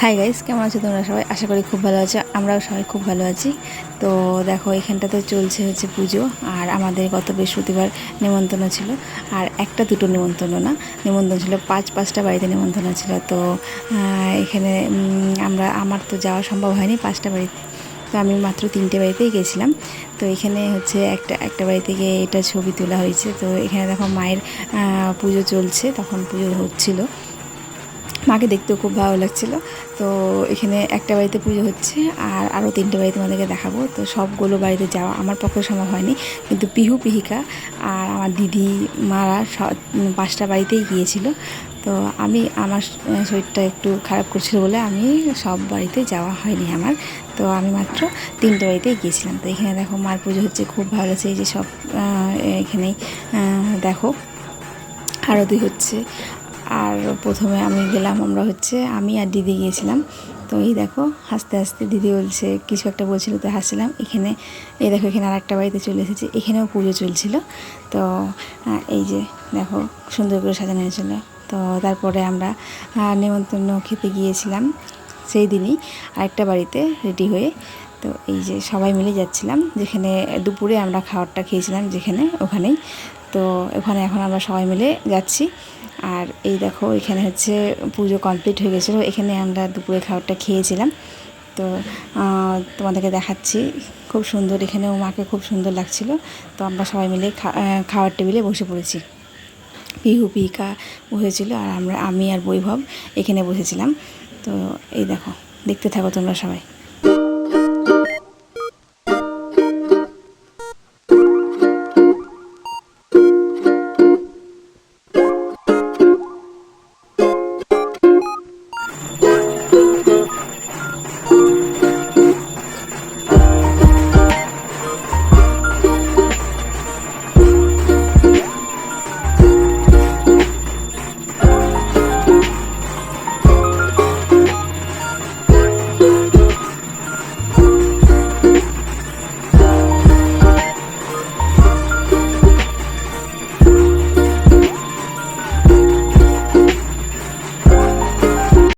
Hi guys, কেমন আছো তোমরা সবাই? আশা করি খুব ভালো আছো। আমরাও সবাই খুব ভালো আছি। তো দেখো, এখানটাতে চলছে হচ্ছে পুজো। আর আমাদের গত বৃহস্পতিবার নিমন্ত্রণ ছিল। আর একটা দুটো নিমন্ত্রণ না, নিমন্ত্রণ ছিল পাঁচটা বাড়িতে নিমন্ত্রণ ছিল। তো এখানে আমার তো যাওয়া সম্ভব হয়নি পাঁচটা বাড়িতে। তো আমি মাত্র তিনটে বাড়িতেই গেছিলাম। তো এখানে হচ্ছে একটা বাড়ি থেকে এটা ছবি তোলা হয়েছে। তো এখানে দেখো মায়ের পুজো চলছে, তখন পুজো হচ্ছিলো। মাকে দেখতেও খুব ভালো লাগছিলো। তো এখানে একটা বাড়িতে পুজো হচ্ছে, আর আরও তিনটে বাড়ি তোমাদেরকে দেখাবো। তো সবগুলো বাড়িতে যাওয়া আমার পক্ষে সম্ভব হয়নি, কিন্তু পিহু পিহিকা আর আমার দিদি মারা পাঁচটা বাড়িতেই গিয়েছিল। তো আমার শরীরটা একটু খারাপ করছিল বলে আমি সব বাড়িতে যাওয়া হয়নি আমার। তো আমি মাত্র তিনটে বাড়িতেই গিয়েছিলাম। তো এখানে দেখো মার পুজো হচ্ছে, খুব ভালো লাগছে। এই যে সব এখানেই দেখো আরতি হচ্ছে। আর প্রথমে আমি আর দিদি গিয়েছিলাম। তো এই দেখো হাসতে হাসতে দিদি বলছে, কিছু একটা বলছিল, তো হাসছিলাম। এই দেখো এখানে আর একটা বাড়িতে চলে এসেছি, এখানেও পুজো চলছিল। তো এই যে দেখো সুন্দর করে সাজানো হয়েছিল। তো তারপরে আমরা নেমন্তন্ন খেতে গিয়েছিলাম সেই দিনই আরেকটা বাড়িতে রেডি হয়ে। তো এই যে সবাই মিলে যাচ্ছিলাম, যেখানে দুপুরে আমরা খাবারটা খেয়েছিলাম ওখানেই। তো ওখানে এখন আমরা সবাই মিলে যাচ্ছি। আর এই দেখো এখানে হচ্ছে পুজো কমপ্লিট হয়ে গেছিলো, এখানে আমরা দুপুরে খাবারটা খেয়েছিলাম। তো তোমাদেরকে দেখাচ্ছি, খুব সুন্দর। এখানেও মাকে খুব সুন্দর লাগছিলো। তো আমরা সবাই মিলে খাওয়ার টেবিলে বসে পড়েছি। পিহু পিহিকা বসেছিল, আর আমি আর বৈভব এখানে বসেছিলাম। তো এই দেখো, দেখতে থাকো তোমরা সবাই।